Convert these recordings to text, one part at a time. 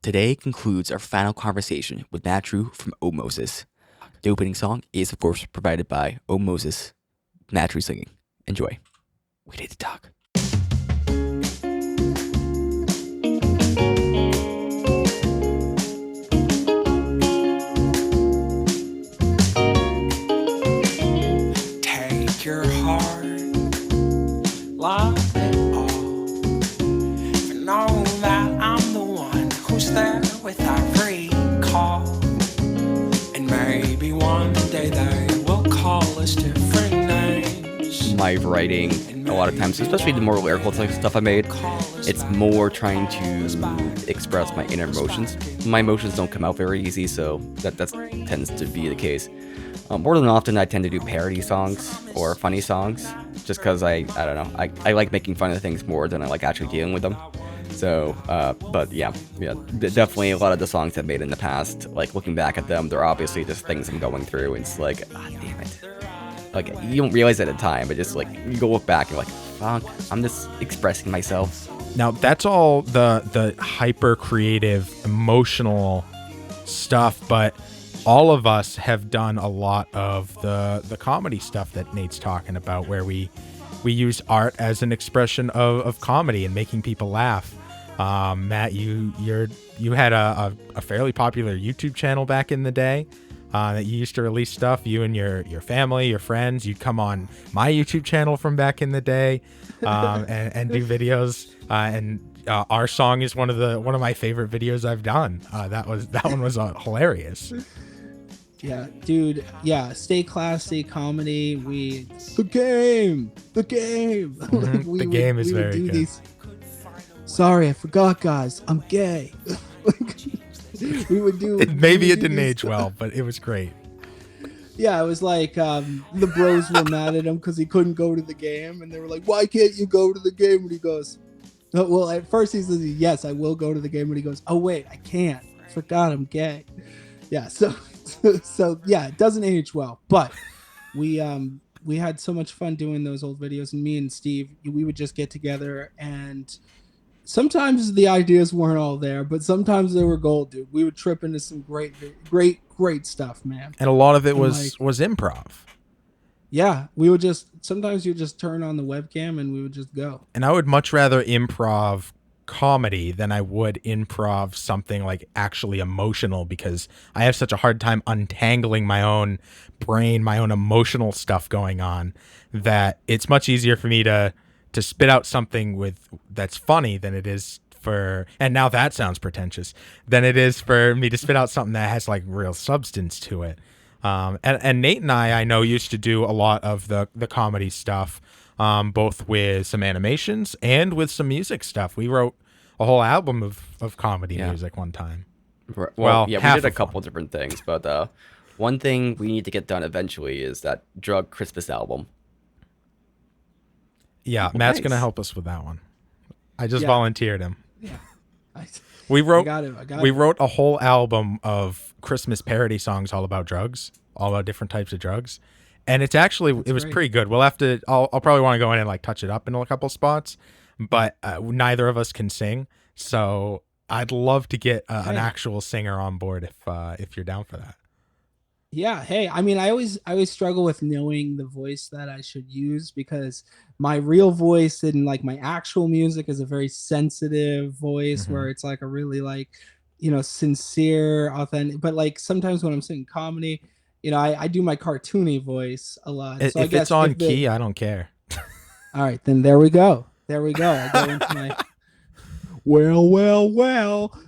today concludes our final conversation with Matt Drew from O Moses. The opening song is, of course, provided by O Moses. Matt Drew singing. Enjoy. We need to talk. Take your heart, love it all. For know that I'm the one who's there without recall. And maybe one day they will call us different names. My writing, a lot of times, especially the more lyrical type stuff I made, it's more trying to express my inner emotions. My emotions don't come out very easy, so that tends to be the case. More than often, I tend to do parody songs or funny songs, just because I don't know, I like making fun of things more than I like actually dealing with them. So, but yeah, definitely a lot of the songs I've made in the past, like looking back at them, they're obviously just things I'm going through. It's like, ah, damn it. Like, you don't realize it at the time, but just like, you go look back and you're like, fuck, I'm just expressing myself. Now, that's all the hyper creative, emotional stuff, but all of us have done a lot of the comedy stuff that Nate's talking about, where we use art as an expression of comedy and making people laugh. Matt, you had a fairly popular YouTube channel back in the day that you used to release stuff. You and your family, your friends, you'd come on my YouTube channel from back in the day and do videos. And our song is one of my favorite videos I've done. That one was hilarious. Yeah, dude. Yeah, stay classy comedy. The game. Mm-hmm. The game is very good. These. Sorry, I forgot, guys. I'm gay. We would do. Maybe it didn't age well, but it was great. Yeah, it was like the bros were mad at him because he couldn't go to the game, and they were like, "Why can't you go to the game?" And he goes, "Oh, well, at first he says, yes, I will go to the game," and he goes, "Oh wait, I can't. I forgot I'm gay." Yeah, so yeah, it doesn't age well, but we had so much fun doing those old videos, and me and Steve, we would just get together, and sometimes the ideas weren't all there, but sometimes they were gold, dude. We would trip into some great stuff, man. And a lot of it was improv. Yeah, we would sometimes you just turn on the webcam and we would just go. And I would much rather improv comedy than I would improv something like actually emotional, because I have such a hard time untangling my own brain, my own emotional stuff going on, that it's much easier for me to spit out something that's funny than it is and now that sounds pretentious, than it is for me to spit out something that has like real substance to it. And Nate and I know used to do a lot of the comedy stuff, both with some animations and with some music stuff. We wrote a whole album of comedy music one time. Well, yeah, we did a couple different things, but one thing we need to get done eventually is that Drug Christmas album. Yeah, Matt's going to help us with that one. I just volunteered him. Yeah. We wrote I wrote a whole album of Christmas parody songs all about drugs, all about different types of drugs. And it was pretty good. We'll have to I'll probably want to go in and like touch it up in a couple spots, but neither of us can sing. So I'd love to get an actual singer on board if you're down for that. Yeah, hey, I mean, I always struggle with knowing the voice that I should use, because my real voice and like my actual music is a very sensitive voice, where it's like a really like, sincere, authentic. But like sometimes when I'm singing comedy, I do my cartoony voice a lot. So if it's on key, I don't care. All right, then there we go. I go into my well.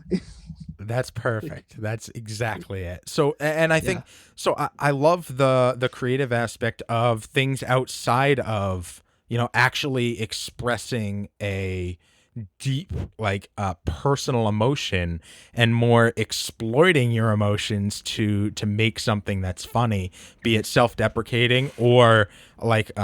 That's perfect. That's exactly it. So, and I think, so I love the creative aspect of things outside of, actually expressing a deep, like personal emotion, and more exploiting your emotions to make something that's funny, be it self-deprecating or like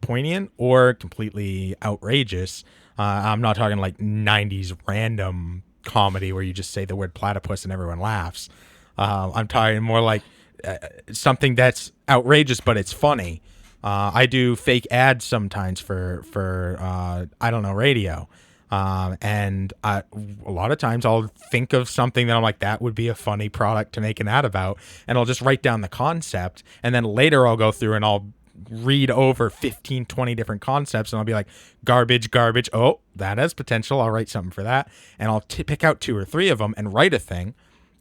poignant or completely outrageous. I'm not talking like 90s random comedy where you just say the word platypus and everyone laughs. I'm talking more like something that's outrageous but it's funny. I do fake ads sometimes for I don't know, radio. And a lot of times I'll think of something that I'm like, that would be a funny product to make an ad about, and I'll just write down the concept, and then later I'll go through and I'll read over 15, 20 different concepts, and I'll be like, garbage, oh, that has potential, I'll write something for that, and I'll pick out 2 or 3 of them and write a thing,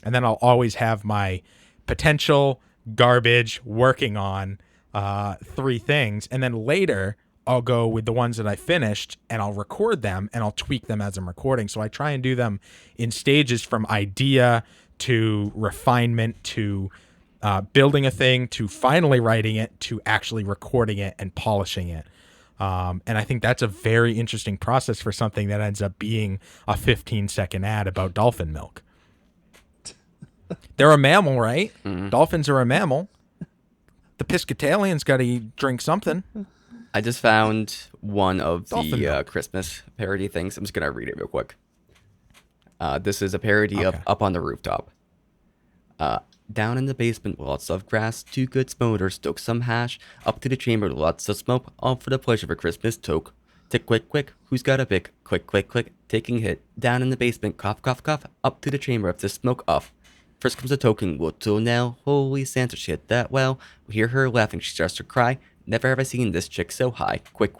and then I'll always have my potential, garbage, working on 3 things, and then later I'll go with the ones that I finished and I'll record them and I'll tweak them as I'm recording. So I try and do them in stages, from idea to refinement to building a thing to finally writing it to actually recording it and polishing it. And I think that's a very interesting process for something that ends up being a 15-second ad about dolphin milk. They're a mammal, right? Mm-hmm. Dolphins are a mammal. The Piscatalians got to drink something. I just found one of the Christmas parody things. I'm just going to read it real quick. This is a parody of Up on the Rooftop. Down in the basement, lots of grass, 2 good smokers, stoke some hash. Up to the chamber, lots of smoke, all for the pleasure of a Christmas toke. Tick, quick, who's got a pick? Quick, taking hit. Down in the basement, cough, up to the chamber of the smoke off. First comes a token, little Nell. Holy Santa, she hit that well. We hear her laughing, she starts to cry. Never have I seen this chick so high. Quick,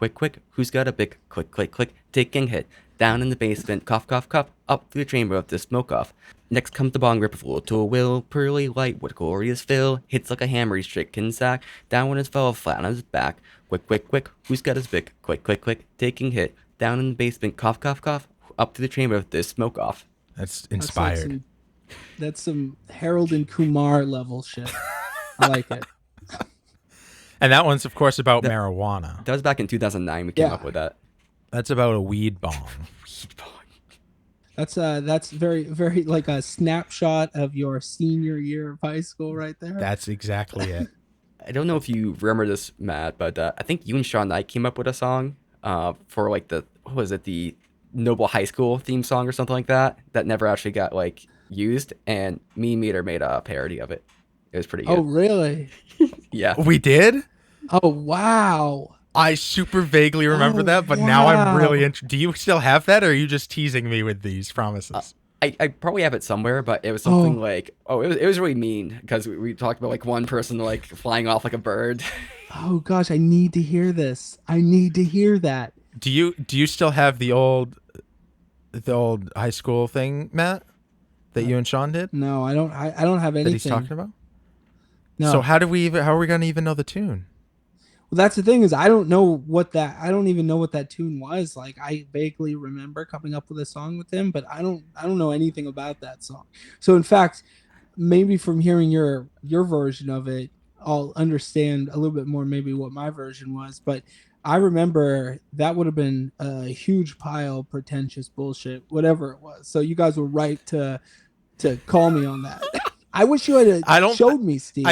who's got a pick? Click, taking hit. Down in the basement, cough, up through the chamber of the smoke off. Next comes the bong rip of little Will. Pearly light, what glorious fill. Hits like a hammer, he's stricken sack. Down when his fell flat on his back. Quick, who's got his pick? Click, taking hit. Down in the basement, cough, up through the chamber of the smoke off. That's inspired. That's some Harold and Kumar level shit. I like it. And that one's, of course, about marijuana. That was back in 2009 we came up with that. That's about a weed bong. That's very, very like a snapshot of your senior year of high school right there. That's exactly it. I don't know if you remember this, Matt, but I think you and Sean Knight came up with a song for like the Noble High School theme song or something like that never actually got like used, and me and Meter made a parody of it. It was pretty good. Oh, really? Yeah. We did? Oh, wow. I super vaguely remember that, but now I'm really interested. Do you still have that, or are you just teasing me with these promises? I probably have it somewhere, but it was something it was really mean, because we talked about like one person like flying off like a bird. Oh gosh, I need to hear this. I need to hear that. Do you still have the old high school thing, Matt, that you and Sean did? No, I don't. I don't have anything that he's talking about. No. So how are we going to even know the tune? Well, that's the thing, is I don't even know what that tune was. Like, I vaguely remember coming up with a song with him, but I don't know anything about that song. So in fact, maybe from hearing your version of it, I'll understand a little bit more maybe what my version was. But I remember that would have been a huge pile of pretentious bullshit, whatever it was. So you guys were right to call me on that. I wish you had showed me, Steve.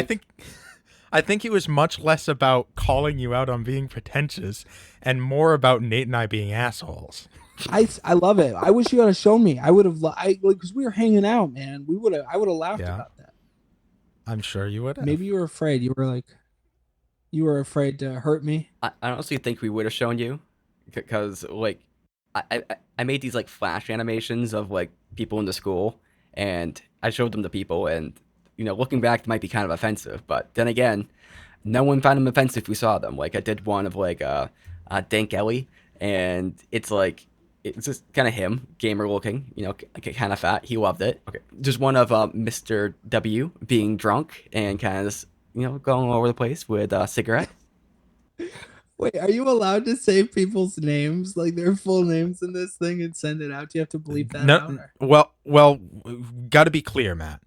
I think it was much less about calling you out on being pretentious and more about Nate and I being assholes. I love it. I wish you had shown me. I would have, because we were hanging out, man. I would have laughed about that. I'm sure you would have. Maybe you were afraid. You were afraid to hurt me. I honestly think we would have shown you, because like I made these like flash animations of like people in the school, and I showed them to people, and looking back, it might be kind of offensive, but then again, no one found them offensive if we saw them. Like, I did one of like Dank Ellie, and it's just kind of him, gamer looking, kind of fat. He loved it. Okay, just one of Mr. W being drunk and kind of just, going all over the place with a cigarette. Wait, are you allowed to say people's names, like their full names in this thing, and send it out? Do you have to bleep that out? Well, got to be clear, Matt.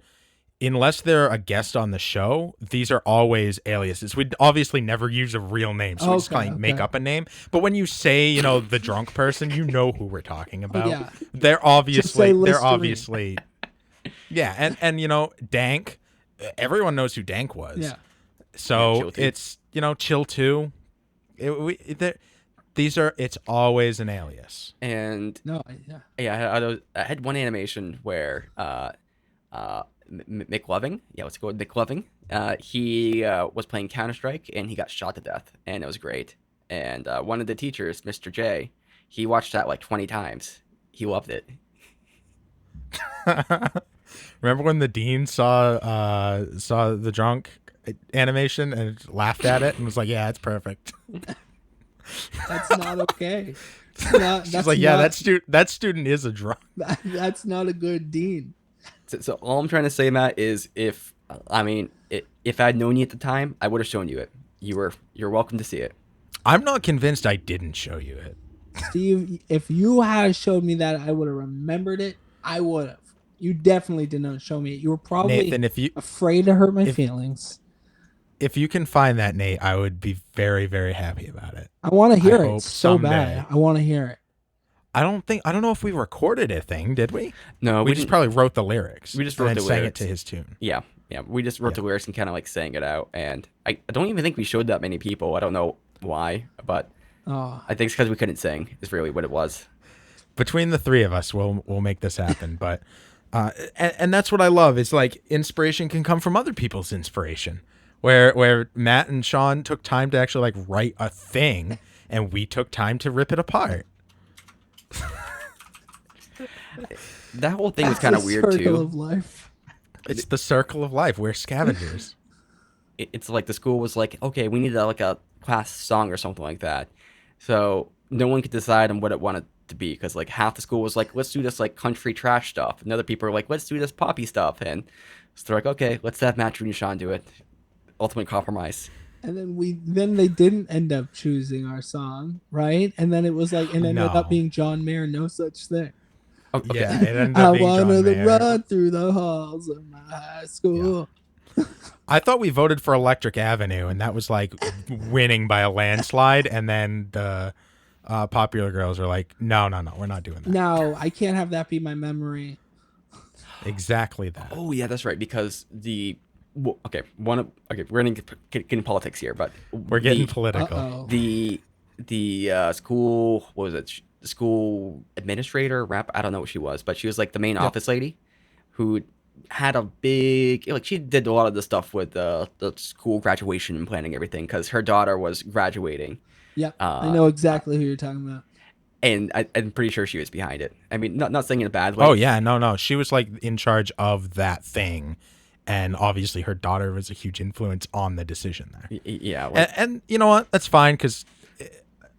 Unless they're a guest on the show, these are always aliases. We'd obviously never use a real name, so we just kind of make up a name. But when you say, the drunk person, you know who we're talking about. Yeah. They're obviously, yeah. And Dank, everyone knows who Dank was. Yeah. So it's, Chill 2. It's always an alias. And I had one animation where McLoving, let's go with McLoving. He was playing Counter-Strike and he got shot to death, and it was great. And one of the teachers, Mr. J, He watched that like 20 times. He loved it. Remember when the dean saw the drunk animation and laughed at it and was like, "Yeah, it's perfect." That's not okay. She's like, "Yeah, that student is a drunk." That's not a good dean. So all I'm trying to say, Matt, is if I'd known you at the time, I would have shown you it. You're welcome to see it. I'm not convinced I didn't show you it. Steve, if you had showed me that, I would have remembered it. I would have. You definitely did not show me it. You were probably Nathan, afraid to hurt my feelings. If you can find that, Nate, I would be very, very happy about it. I want to hear it so someday. bad. I want to hear it. I don't know if we recorded a thing, did we? No, we just probably wrote the lyrics. We just wrote and the then sang lyrics. it to his tune. Yeah. We just wrote the lyrics and kind of like sang it out. And I don't even think we showed that many people. I don't know why, but I think it's because we couldn't sing. Is really what it was. Between the three of us, we'll make this happen. But and that's what I love. Is like inspiration can come from other people's inspiration. Where Matt and Sean took time to actually like write a thing, and we took time to rip it apart. That whole thing was kind of weird Circle too. of life. It's the circle of life. We're scavengers. It's like the school was like, okay, we need like a class song or something like that. So no one could decide on what it wanted to be because like half the school was like, let's do this like country trash stuff, and other people are like, let's do this poppy stuff, and so they're like, okay, let's have Matt, Drew, and Sean do it. Ultimate compromise. And then they didn't end up choosing our song, right? And then it was like, it ended up being John Mayer, No Such Thing. Oh, okay. Yeah, it ended I up being wanted John to Mayer. run through the halls of my high school. I thought we voted for Electric Avenue, and that was like winning by a landslide. And then the Popular Girls are like, no, we're not doing that. No, I can't have that be my memory. Exactly that. Oh yeah, that's right. Because we're gonna get in politics here, but We're getting political. Uh-oh. the school, what was it? School administrator, I don't know what she was, but she was like the main office lady who had a big, like, she did a lot of the stuff with the school graduation and planning everything because her daughter was graduating. Yeah, I know exactly who you're talking about. And I'm pretty sure she was behind it. I mean, not saying in a bad way. Oh yeah, no, she was like in charge of that thing, and obviously her daughter was a huge influence on the decision there. Yeah, like, And you know what? That's fine because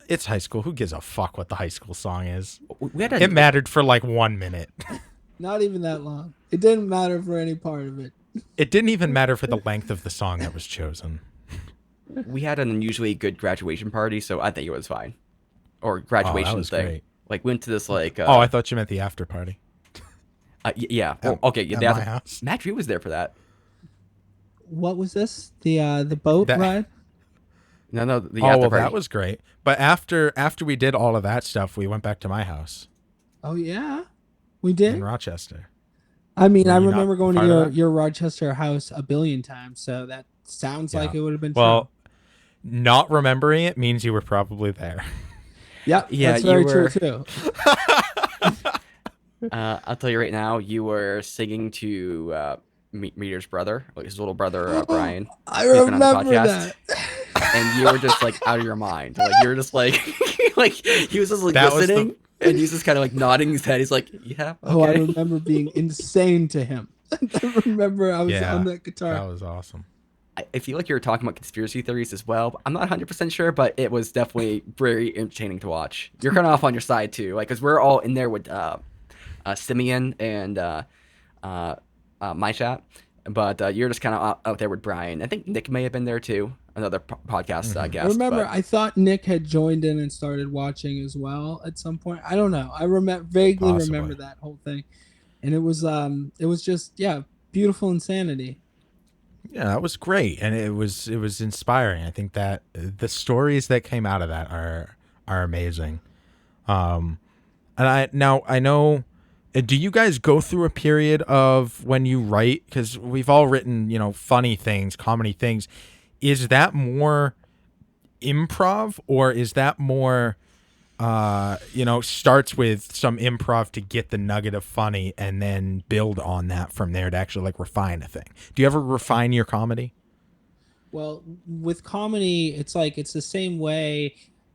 it's high school. Who gives a fuck what the high school song is? It mattered for like 1 minute. Not even that long. It didn't matter for any part of it. It didn't even matter for the length of the song that was chosen. we had an unusually good graduation party, so I think it was fine. Or graduation was thing. great. Like, went to this like. I thought you meant the after party. Yeah. Well, okay. Yeah, at my house. Matt Drew was there for that. What was this? The boat ride? No, the Oh, after well, party. that was great. But after we did all of that stuff, we went back to my house Oh yeah, we did. in Rochester. I mean, Were I you remember not going part of to that? your Rochester house a billion times, so that sounds like it would have been Well, true. not remembering it means you were probably there. Yeah, yeah, that's you very were- true too. I'll tell you right now, you were singing to Meter's brother, like his little brother Brian, I He's been on the remember podcast. that. and you were just like out of your mind. Like you were just like, like he was just like That was the- listening, and he's just kind of like nodding his head. He's like, yeah, okay. Oh, I remember being insane to him. I remember I was Yeah, on that guitar. That was awesome. I feel like you were talking about conspiracy theories as well. But I'm not 100% sure, but it was definitely very entertaining to watch. You're kind of off on your side too, like because we're all in there with Simeon and my chat, but you're just kind of out there with Brian. I think Nick may have been there too, another podcast I guest. remember but- I thought Nick had joined in and started watching as well at some point. I don't know. I vaguely Possibly. remember that whole thing. And it was just beautiful insanity. Yeah, that was great, and it was inspiring. I think that the stories that came out of that are amazing. And I know. Do you guys go through a period of when you write? Because we've all written, funny things, comedy things. Is that more improv, or is that more, starts with some improv to get the nugget of funny and then build on that from there to actually like refine a thing? Do you ever refine your comedy? Well, with comedy, it's like it's the same way.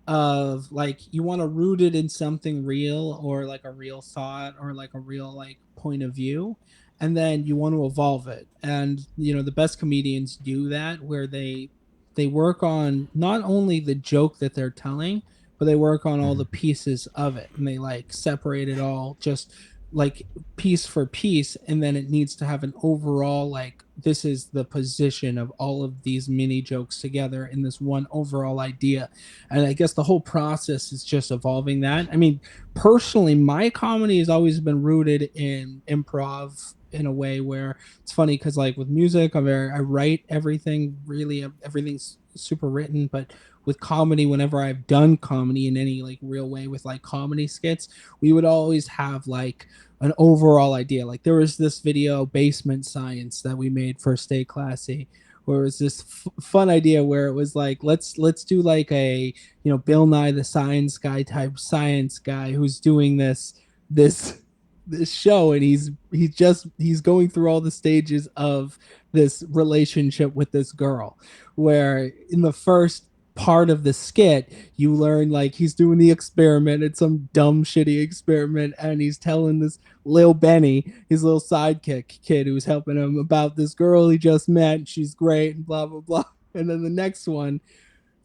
of like you want to root it in something real or like a real thought or like a real like point of view, and then you want to evolve it. And the best comedians do that, where they work on not only the joke that they're telling, but they work on all the pieces of it, and they like separate it all just like piece for piece, and then it needs to have an overall like this is the position of all of these mini jokes together in this one overall idea. And I guess the whole process is just evolving that. I mean, personally, my comedy has always been rooted in improv in a way where it's funny because like with music, I write everything, really everything's super written. But with comedy, whenever I've done comedy in any like real way with like comedy skits, we would always have like an overall idea. Like there was this video, Basement Science, that we made for Stay Classy, where it was this fun idea where it was like let's do like a Bill Nye the Science Guy type science guy who's doing this this show, and he's going through all the stages of this relationship with this girl, where in the first part of the skit you learn like he's doing the experiment. It's some dumb shitty experiment, and he's telling this Lil Benny, his little sidekick kid who's helping him, about this girl he just met, and she's great and blah blah blah. And then the next one,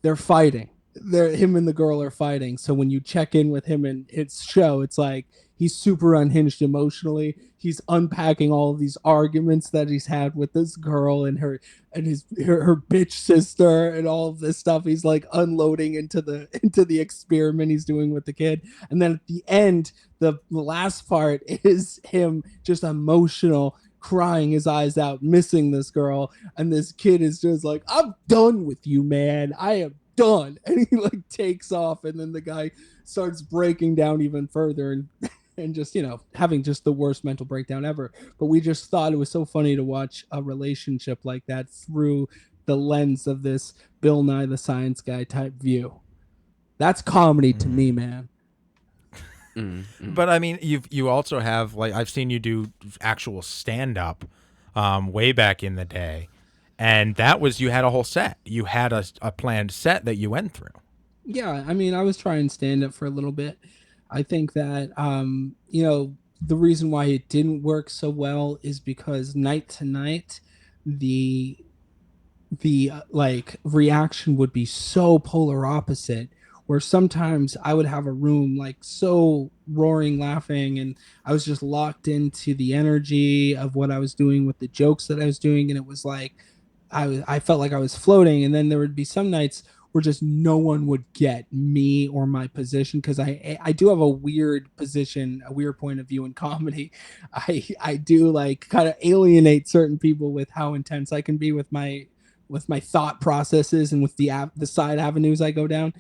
they're fighting. Him and the girl are fighting. So when you check in with him in its show, it's like he's super unhinged emotionally. He's unpacking all of these arguments that he's had with this girl and her bitch sister and all of this stuff. He's like unloading into the experiment he's doing with the kid. And then at the end, the last part is him just emotional, crying his eyes out, missing this girl. And this kid is just like, I'm done with you, man. I am done. And he like takes off, and then the guy starts breaking down even further and just having just the worst mental breakdown ever. But we just thought it was so funny to watch a relationship like that through the lens of this Bill Nye the Science Guy type view. That's comedy to me, man. But I mean, you also have, like, I've seen you do actual stand up way back in the day. And that was, you had a whole set. You had a planned set that you went through. Yeah, I mean, I was trying stand up for a little bit. I think that the reason why it didn't work so well is because night to night, the like reaction would be so polar opposite, where sometimes I would have a room like so roaring laughing, and I was just locked into the energy of what I was doing with the jokes that I was doing, and it was like I felt like I was floating. And then there would be some nights where just no one would get me or my position, because I do have a weird position, a weird point of view in comedy. I do like kind of alienate certain people with how intense I can be with my thought processes and with the side avenues I go down.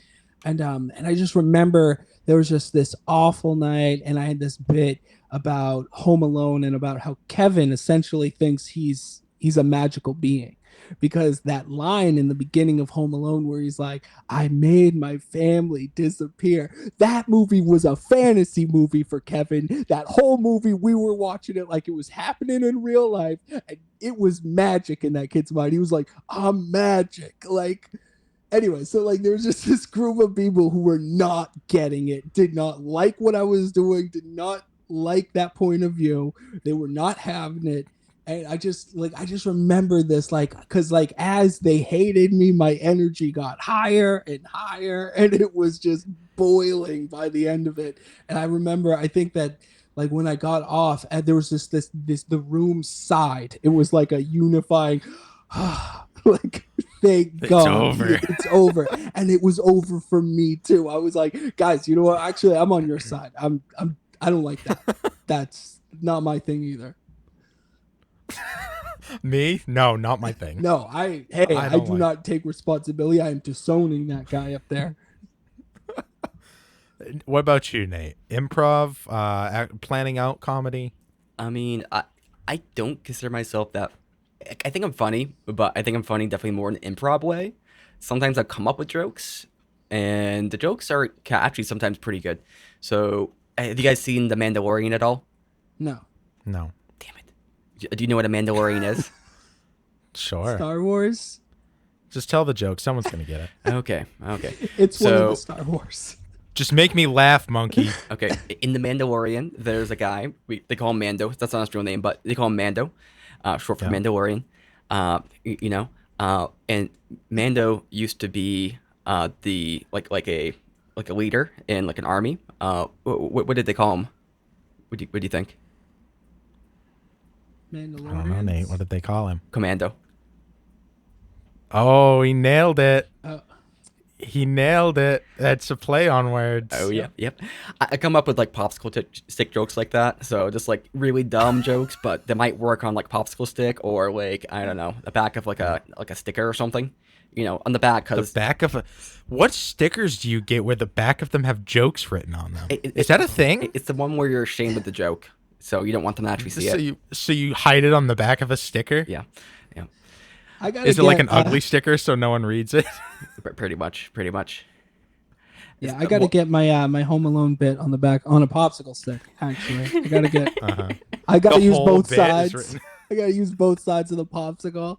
And I just remember there was just this awful night, and I had this bit about Home Alone and about how Kevin essentially thinks he's a magical being, because that line in the beginning of Home Alone where he's like, I made my family disappear. That movie was a fantasy movie for Kevin. That whole movie, we were watching it like it was happening in real life. And it was magic in that kid's mind. He was like, I'm magic. Like, anyway, so like there's just this group of people who were not getting it, did not like what I was doing, did not like that point of view. They were not having it. And I just remember this, like, because like as they hated me, my energy got higher and higher, and it was just boiling by the end of it. And I remember, I think that like when I got off, and there was this the room sighed. It was like a unifying, like, thank God, over. it's over. And it was over for me too. I was like, guys, you know what? Actually, I'm on your side. I don't like that. That's not my thing either. Me? No, not my thing. No, I do not take responsibility. I am disowning that guy up there. What about you, Nate? Improv, planning out comedy? I mean, I don't consider myself that. I think I'm funny, but I think I'm funny definitely more in an improv way. Sometimes I come up with jokes, and the jokes are actually sometimes pretty good. So, have you guys seen The Mandalorian at all? No. Damn it. Do you know what a Mandalorian is? Sure. Star Wars? Just tell the joke. Someone's gonna get it. Okay. It's one of So- the Star Wars. Just make me laugh, monkey. Okay, in The Mandalorian, there's a guy, they call him Mando. That's not his real name, but they call him Mando, short for Yeah. Mandalorian. And Mando used to be the like a leader in like an army. What did they call him? What do you think? I don't know, Nate. What did they call him? Commando. Oh, he nailed it. Oh. He nailed it. That's a play on words. Oh yeah, yep. I come up with like popsicle stick jokes like that. So just like really dumb jokes, but they might work on like popsicle stick or like I don't know, the back of like a sticker or something. On the back The because back of a. What stickers do you get where the back of them have jokes written on them? Is that a thing? it's the one where you're ashamed of the joke, so you don't want them to actually see it. So you hide it on the back of a sticker? Yeah. I gotta Is it like get, an ugly sticker so no one reads it? Pretty much. Yeah, I gotta get my my Home Alone bit on the back on a popsicle stick. Actually, I gotta get. I gotta The use whole both bit is sides. written- I gotta use both sides of the popsicle.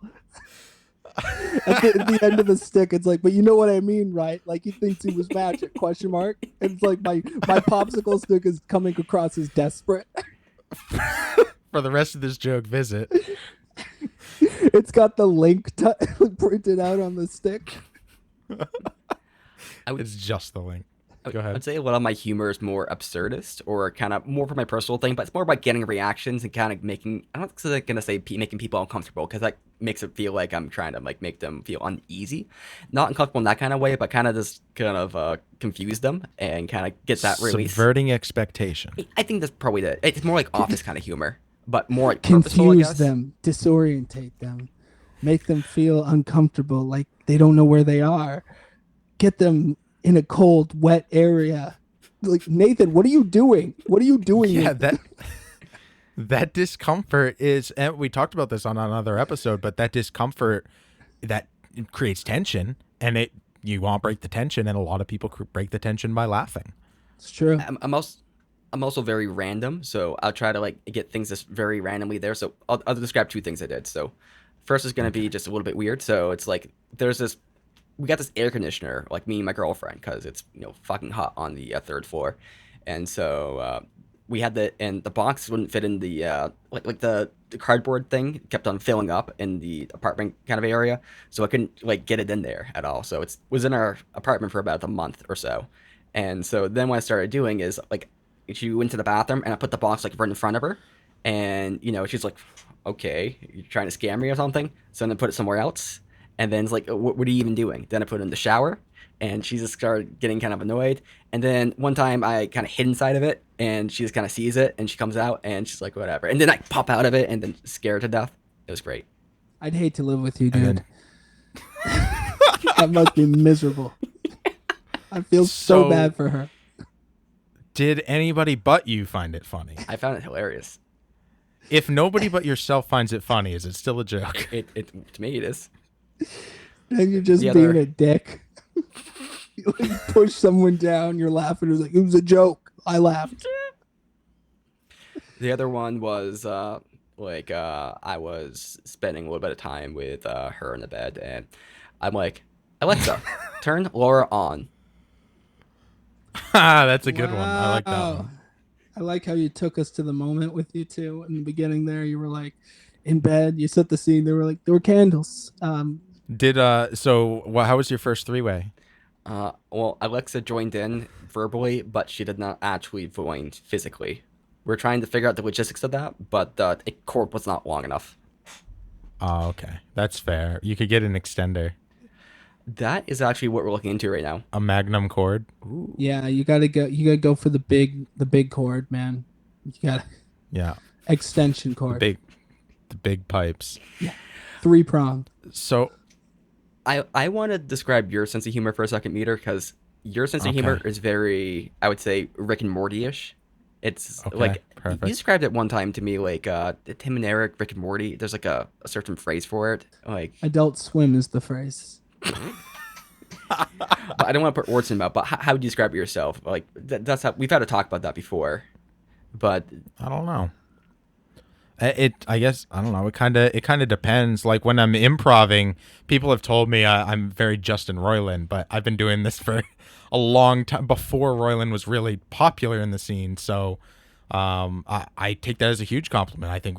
At the end of the stick, it's like, but you know what I mean, right? Like he thinks he was magic? Question mark. And it's like my popsicle stick is coming across as desperate. For the rest of this joke, visit. It's got the link printed out on the stick. It's just the link. Go ahead. I'd say a lot of my humor is more absurdist or kind of more for my personal thing, but it's more about getting reactions and kind of making. I'm not gonna say making people uncomfortable because that makes it feel like I'm trying to like make them feel uneasy, not uncomfortable in that kind of way, but kind of just kind of confuse them and kind of get that release. Subverting expectation. I think that's probably it's more like office kind of humor, but more like purposeful, I Confuse guess. them, disorientate them, make them feel uncomfortable, like they don't know where they are. Get them in a cold, wet area. Like, Nathan, what are you doing? What are you doing? Yeah, Nathan? that discomfort is, and we talked about this on another episode, but that discomfort that creates tension, and you want to break the tension, and a lot of people break the tension by laughing. It's true. I'm also very random, so I'll try to like get things just very randomly there. So I'll describe two things I did. So first is gonna be just a little bit weird. So it's like we got this air conditioner, like me and my girlfriend, because it's fucking hot on the third floor, and so we had and the box wouldn't fit in the like the cardboard thing kept on filling up in the apartment kind of area, so I couldn't like get it in there at all. So it was in our apartment for about a month or so, and so then what I started doing is like she went to the bathroom and I put the box like right in front of her, and she's like, okay, you're trying to scam me or something. So then I put it somewhere else. And then it's like, what are you even doing? Then I put it in the shower, and she just started getting kind of annoyed. And then one time I kind of hid inside of it, and she just kind of sees it, and she comes out, and she's like, whatever. And then I pop out of it, and then scare her to death. It was great. I'd hate to live with you, And dude. That must be miserable. I feel so So- bad for her. Did anybody but you find it funny? I found it hilarious. If nobody but yourself finds it funny, is it still a joke? To me, it is. And you're just The being other- a dick. You like push someone down, you're laughing. It was like, it was a joke. I laughed. The other one was I was spending a little bit of time with her in the bed, and I'm like, Alexa, turn Laura on. That's a good one. I like that Wow. one. I like how you took us to the moment with you two in the beginning there. You were like in bed, you set the scene. There were candles. Did how was your first three-way? Well, Alexa joined in verbally, but she did not actually join physically. We're trying to figure out the logistics of that, but the cord was not long enough. Oh, okay. That's fair. You could get an extender, That is actually what we're looking into right now. a magnum cord. Yeah, you gotta go for the big cord, man. You got Yeah, extension cord, the big pipes. 3-prong. So I want to describe your sense of humor for a second, Meter, because your sense of humor Okay. is very, I would say, Rick and Morty-ish. It's Okay, like perfect. you described it one time to me, like Tim and Eric, Rick and Morty. There's like a certain phrase for it, like. Adult Swim is the phrase. But I don't want to put words in my mouth. But how would you describe it yourself? Like that's how we've had to talk about that before. But I don't know. I guess I don't know. It kind of depends. Like when I'm improving, people have told me I'm very Justin Roiland, but I've been doing this for a long time before Roiland was really popular in the scene. So I take that as a huge compliment. I think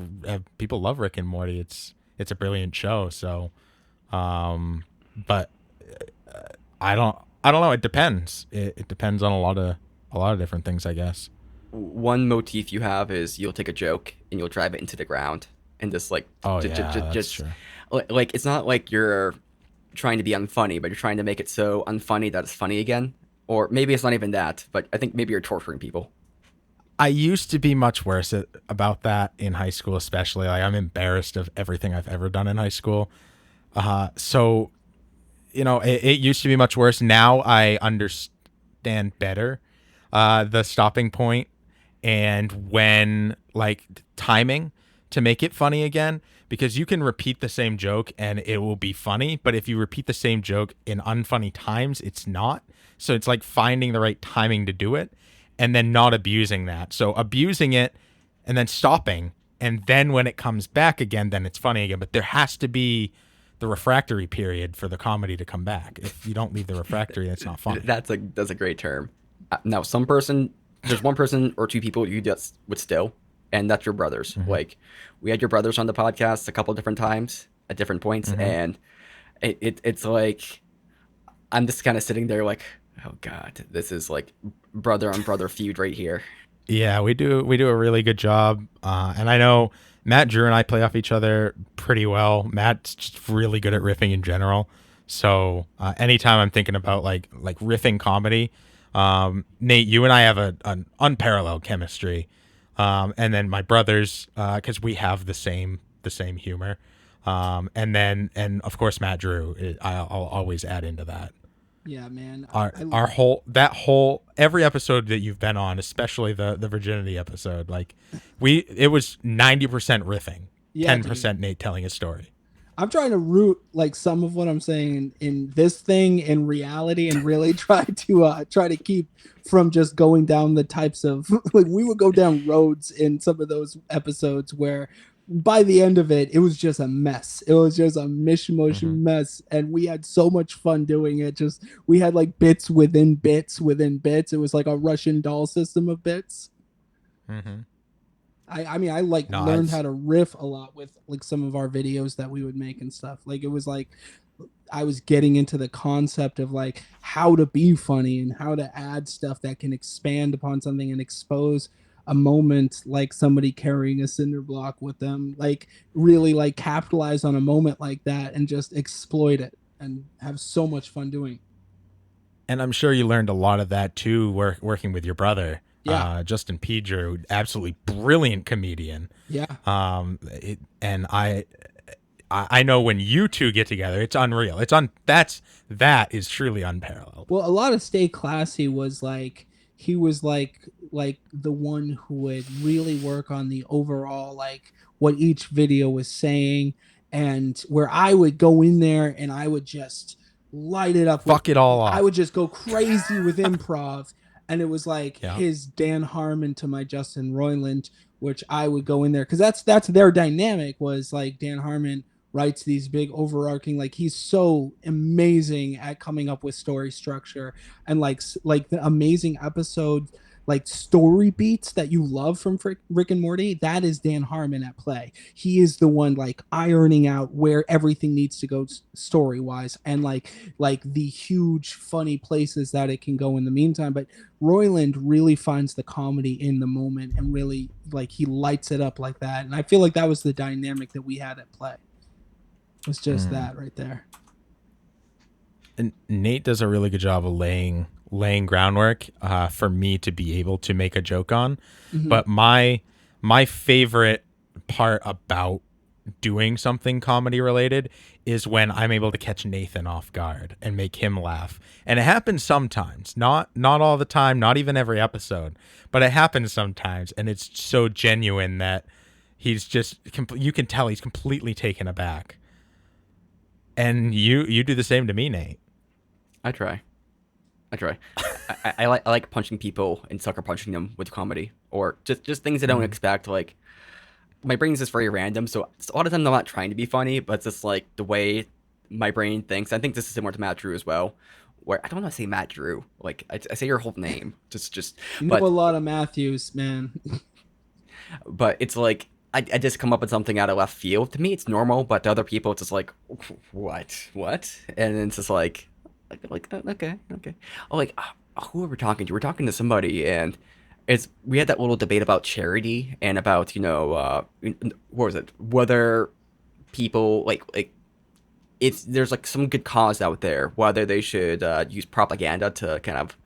people love Rick and Morty. It's a brilliant show. So, but I don't know. It depends. It depends on a lot of different things, I guess. One motif you have is you'll take a joke and you'll drive it into the ground and just like Oh yeah, that's just true. like it's not like you're trying to be unfunny, but you're trying to make it so unfunny that it's funny again. Or maybe it's not even that, but I think maybe you're torturing people. I used to be much worse about that in high school, especially. Like I'm embarrassed of everything I've ever done in high school. So it used to be much worse. Now I understand better the stopping point and when like timing to make it funny again, because you can repeat the same joke and it will be funny, but if you repeat the same joke in unfunny times, it's not. So it's like finding the right timing to do it and then not abusing that. So abusing it and then stopping, and then when it comes back again, then it's funny again. But there has to be the refractory period for the comedy to come back. If you don't leave the refractory, it's not funny. That's a great term. Now, there's one person or two people you just would still, and that's your brothers. Mm-hmm. Like, we had your brothers on the podcast a couple different times at different points, Mm-hmm. and it's like I'm just kind of sitting there like, oh god, this is like brother on brother feud right here. Yeah, we do a really good job, and I know Matt, Drew, and I play off each other pretty well. Matt's just really good at riffing in general. So anytime I'm thinking about like riffing comedy, Nate, you and I have an unparalleled chemistry, and then my brothers, because we have the same humor, and of course Matt, Drew, I'll always add into that. Yeah, man. Our whole every episode that you've been on, especially the virginity episode, like it was 90% riffing, Yeah, 10% Nate telling a story. I'm trying to root like some of what I'm saying in this thing in reality, and really try to keep from just going down the types of like we would go down roads in some of those episodes where by the end of it was just a mess. It was just a mishmash Mm-hmm. mess, and we had so much fun doing it. Just we had like bits within bits within bits. It was like a Russian doll system of bits. Mm-hmm. I mean I like No, learned it's how to riff a lot with like some of our videos that we would make and stuff. Like it was like I was getting into the concept of like how to be funny and how to add stuff that can expand upon something and expose a moment, like somebody carrying a cinder block with them, like really like capitalize on a moment like that and just exploit it and have so much fun doing. and I'm sure you learned a lot of that too, working with your brother, Yeah. Justin P. Drew, absolutely brilliant comedian. Yeah. And I know when you two get together, it's unreal. That is truly unparalleled. Well, a lot of Stay Classy was like he was like the one who would really work on the overall like what each video was saying, and where I would go in there and I would just light it up with, Fuck it all I up. would just go crazy with improv, and it was like Yeah. his Dan Harmon to my Justin Roiland, which I would go in there because that's their dynamic was like Dan Harmon writes these big overarching like he's so amazing at coming up with story structure and like the amazing episode like story beats that you love from Rick and Morty. That is Dan Harmon at play. He is the one like ironing out where everything needs to go story wise, and like the huge funny places that it can go in the meantime. But Roiland really finds the comedy in the moment and really like he lights it up like that, and I feel like that was the dynamic that we had at play. It's just that right there. And Nate does a really good job of laying groundwork for me to be able to make a joke on. Mhm. But my favorite part about doing something comedy related is when I'm able to catch Nathan off guard and make him laugh. And it happens sometimes, not all the time, not even every episode, but it happens sometimes, and it's so genuine that he's just you can tell he's completely taken aback. And you do the same to me, Nate. I try. I like punching people and sucker punching them with comedy, or just things I don't expect. Like my brain is just very random. So a lot of times I'm not trying to be funny, but it's just like the way my brain thinks. I think this is similar to Matt Drew as well, where I don't want to say Matt Drew. Like I say your whole name, just. You know But a lot of Matthews, man. but it's like I just come up with something out of left field. To me, it's normal, but to other people, it's just like, what? And then it's just okay. Oh, like who are we talking to? We're talking to somebody, and we had that little debate about charity and about what was it? Whether people like there's like some good cause out there, whether they should use propaganda to kind of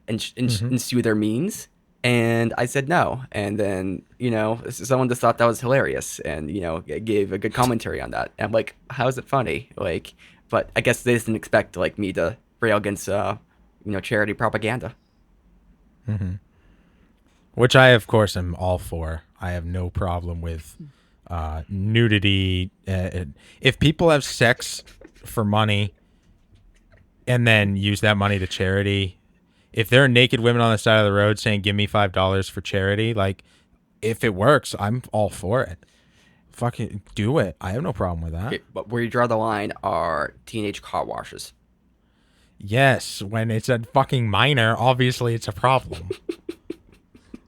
ensue their means. And I said no. And then, someone just thought that was hilarious and, gave a good commentary on that. And I'm like, how is it funny? Like, but I guess they didn't expect like me to rail against, charity propaganda. Which I, of course, am all for. I have no problem with nudity. If people have sex for money and then use that money to charity, if there are naked women on the side of the road saying, give me $5 for charity, like, if it works, I'm all for it. Fucking do it. I have no problem with that. Okay, but where you draw the line are teenage car washes. Yes, when it's a fucking minor, obviously it's a problem.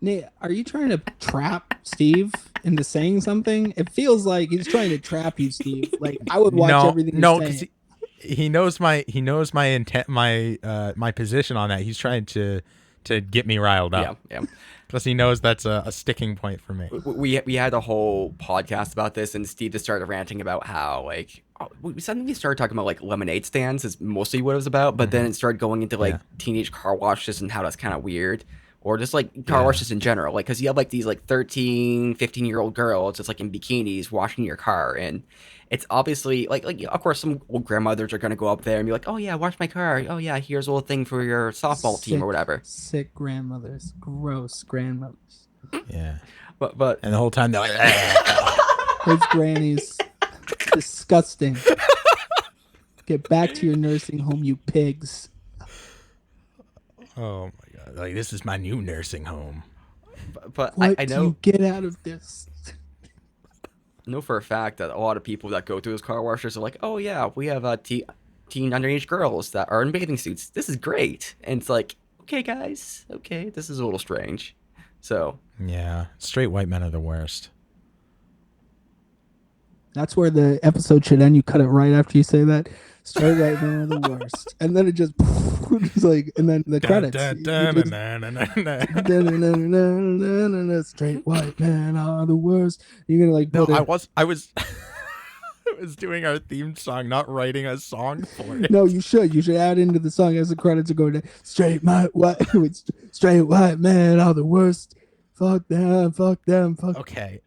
Nate, are you trying to trap Steve into saying something? It feels like he's trying to trap you, Steve. Like, I would watch everything he's saying. Because he knows my intent, my position on that. He's trying to get me riled up. Yeah. Plus he knows that's a sticking point for me. We had a whole podcast about this, and Steve just started ranting about how like we suddenly started talking about like lemonade stands is mostly what it was about, but then it started going into like teenage car washes and how that's kind of weird. Or just like car washes in general, like because you have like these like 13, 15-year-old girls just like in bikinis washing your car, and it's obviously like of course some old grandmothers are gonna go up there and be like, oh yeah, wash my car, oh yeah, here's a little thing for your softball team or whatever. Sick grandmothers, gross grandmothers. Yeah, but and the whole time they're like, those grannies, disgusting. Get back to your nursing home, you pigs. oh my god, like this is my new nursing home. But What I do know you get out of this? know for a fact that a lot of people that go through those car washes are like, oh yeah, we have teen underage girls that are in bathing suits. This is great. And it's like, okay guys, okay, this is a little strange. So yeah, straight white men are the worst. That's where the episode should end. You cut it right after you say that. Straight white men are the worst. And then it just it's like, and then the credits. Straight white men are the worst. You're gonna like. No, I was I was doing our theme song, not writing a song for it. No, you should. You should add into the song as the credits are going down. Straight white men are the worst. Fuck them. Okay.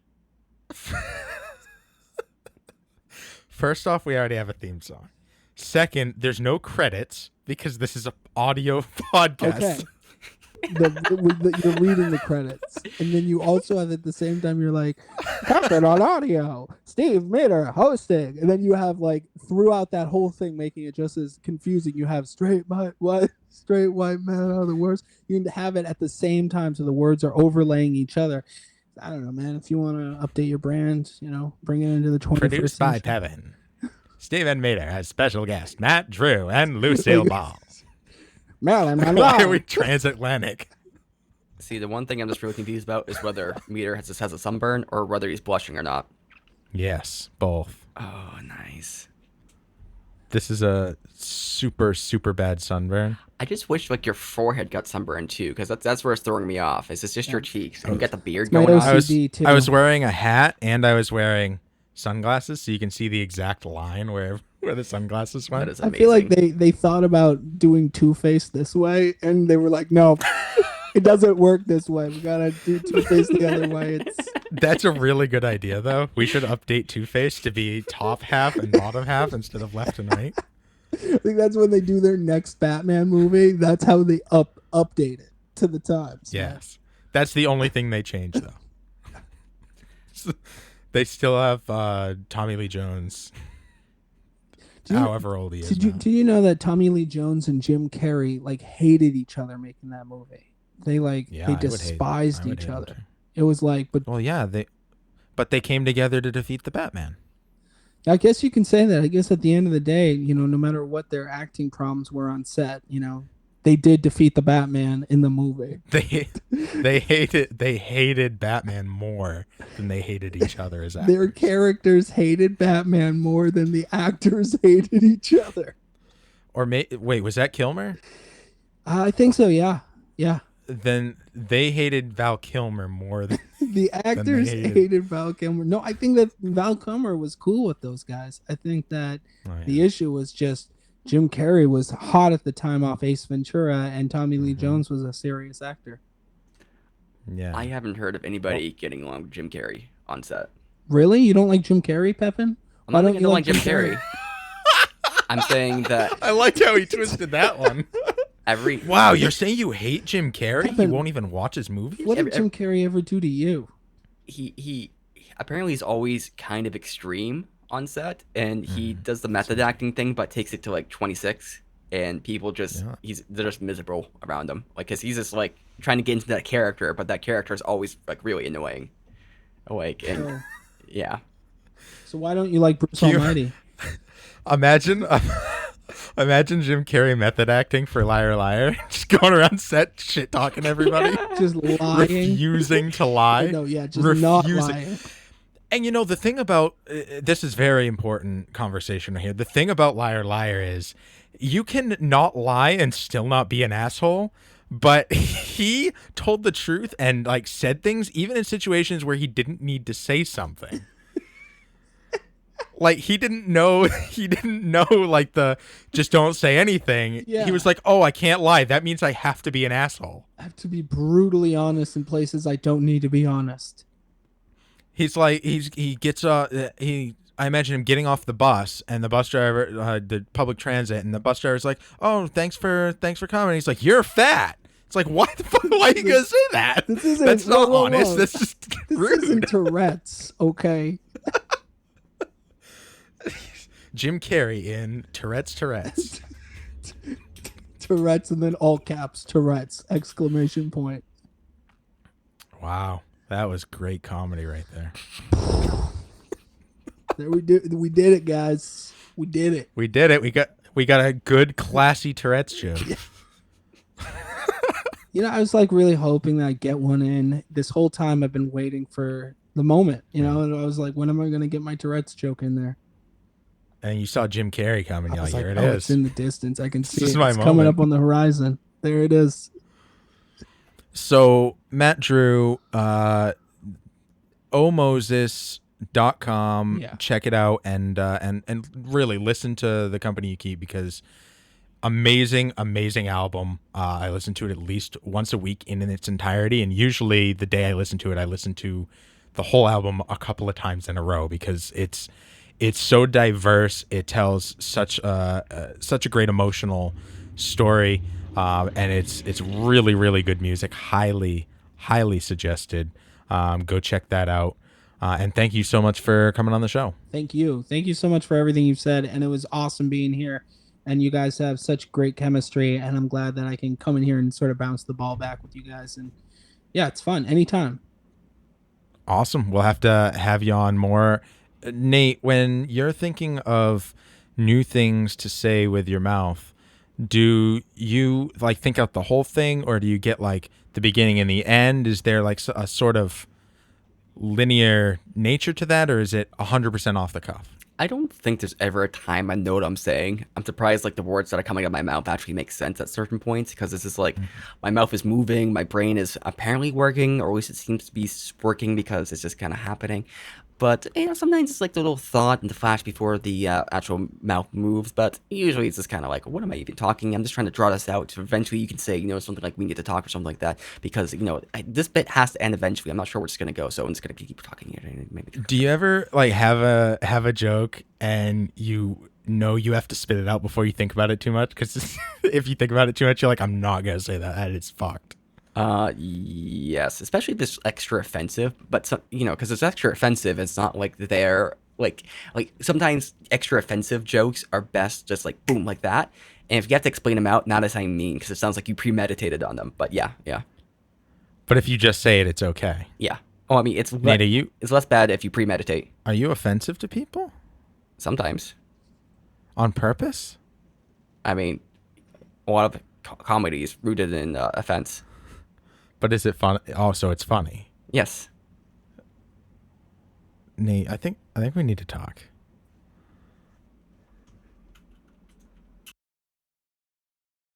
First off, we already have a theme song. Second, there's no credits because this is an audio podcast. Okay. You're reading the credits. And then you also have at the same time, you're like, Captain on audio, Steve Mitter hosting. And then you have like throughout that whole thing, making it just as confusing, you have straight white men are the worst. You can have it at the same time so the words are overlaying each other. I don't know, man. If you want to update your brand, bring it into the 21st Produced by century. Tevin. Steven Mater has special guests Matt Drew and Lucille Ball. Marilyn Why Monroe. are we transatlantic? see, the one thing I'm just really confused about is whether Meter has a sunburn or whether he's blushing or not. Yes, both. Oh, nice. This is a super, super bad sunburn. I just wish like your forehead got sunburned too, because that's where it's throwing me off. Is this just your cheeks? And you got the beard my going on. OCD too. I was wearing a hat and I was wearing sunglasses, so you can see the exact line where the sunglasses went. That is I amazing. feel like they thought about doing Two-Face this way, and they were like, no, it doesn't work this way. We gotta do Two-Face the other way. That's a really good idea, though. We should update Two-Face to be top half and bottom half instead of left and right. I think that's when they do their next Batman movie. That's how they update it to the times. Yes. That's the only thing they change, though. They still have Tommy Lee Jones, however old he is. Did you know that Tommy Lee Jones and Jim Carrey like hated each other making that movie? They they despised each other. It was like, but well, yeah, but they came together to defeat the Batman. I guess you can say that. I guess at the end of the day, no matter what their acting problems were on set, they did defeat the Batman in the movie. They hated Batman more than they hated each other as actors. Their characters hated Batman more than the actors hated each other. Or wait, was that Kilmer? I think so. Yeah. Then they hated Val Kilmer more than the actors hated Val Kilmer. No, I think that Val Kilmer was cool with those guys. I think that the issue was just Jim Carrey was hot at the time off Ace Ventura, and Tommy Lee Jones was a serious actor. Yeah. I haven't heard of anybody getting along with Jim Carrey on set. Really? You don't like Jim Carrey, Pepin? I'm not saying I don't like Jim Carrey. I'm saying that... I liked how he twisted that one. Wow, you're saying you hate Jim Carrey? Pepin, you won't even watch his movies? What did Jim Carrey ever do to you? He apparently he's always kind of extreme on set, and he does the method acting thing, but takes it to like 26, and people just they're just miserable around him, like, because he's just like trying to get into that character, but that character is always like really annoying, like, and yeah. So why don't you like Bruce Almighty? Imagine Jim Carrey method acting for Liar Liar, just going around set shit talking everybody, just lying, refusing to lie. No, yeah, just not lying. And the thing about this is very important conversation right here. The thing about Liar Liar is you can not lie and still not be an asshole, but he told the truth and like said things even in situations where he didn't need to say something. Like he didn't know like the just don't say anything. Yeah. He was like, "Oh, I can't lie. That means I have to be an asshole. I have to be brutally honest in places I don't need to be honest." He's like he gets I imagine him getting off the bus, and the bus driver the public transit, and the bus driver's like, "Oh, thanks for coming." And he's like, "You're fat." It's like, what the fuck? Why are you gonna say that? That's not honest. That's just rude. This isn't Tourette's, okay? Jim Carrey in Tourette's. Tourette's, and then all caps Tourette's ! Wow, that was great comedy right there. There we did it, guys. We did it. We did it. We got a good classy Tourette's joke. I was like really hoping that I'd get one in. This whole time I've been waiting for the moment, and I was like, when am I gonna get my Tourette's joke in there? And you saw Jim Carrey coming. You're like, here it is. It's in the distance. I can see This is it. my It's moment. coming up on the horizon. There it is. So Matt Drew, omoses.com. Yeah. Check it out and really listen to the company you keep, because amazing album. I listen to it at least once a week in its entirety, and usually the day I listen to it, I listen to the whole album a couple of times in a row, because it's so diverse. It tells such a great emotional story, and it's really, really good music. Highly suggested. Go check that out. And thank you so much for coming on the show. Thank you so much for everything you've said, and it was awesome being here. And you guys have such great chemistry, and I'm glad that I can come in here and sort of bounce the ball back with you guys. And yeah, it's fun anytime. Awesome. We'll have to have you on more. Nate, when you're thinking of new things to say with your mouth, do you like think out the whole thing, or do you get like the beginning and the end? Is there like a sort of linear nature to that, or is it 100% off the cuff? I don't think there's ever a time I know what I'm saying. I'm surprised like the words that are coming out of my mouth actually make sense at certain points, because it's just like my mouth is moving, my brain is apparently working, or at least it seems to be working, because it's just kind of happening. But sometimes it's like the little thought and the flash before the actual mouth moves. But usually it's just kind of like, what am I even talking? I'm just trying to draw this out. So eventually you can say, something like we need to talk or something like that. Because, this bit has to end eventually. I'm not sure where it's going to go. So I'm just going to keep talking here. Maybe. Do you ever like have a joke and you have to spit it out before you think about it too much? Because if you think about it too much, you're like, I'm not going to say that. It's fucked. Yes, especially if it's extra offensive, but because it's extra offensive, it's not like they're like sometimes extra offensive jokes are best just like boom like that, and if you have to explain them out, not as I mean, because it sounds like you premeditated on them. But yeah. But if you just say it, it's okay. Yeah. Oh, I mean, it's Nate, it's less bad if you premeditate. are you offensive to people Sometimes. on purpose? I mean, a lot of comedy is rooted in offense. But is it fun? Oh, so it's funny. Yes. Nate, I think we need to talk.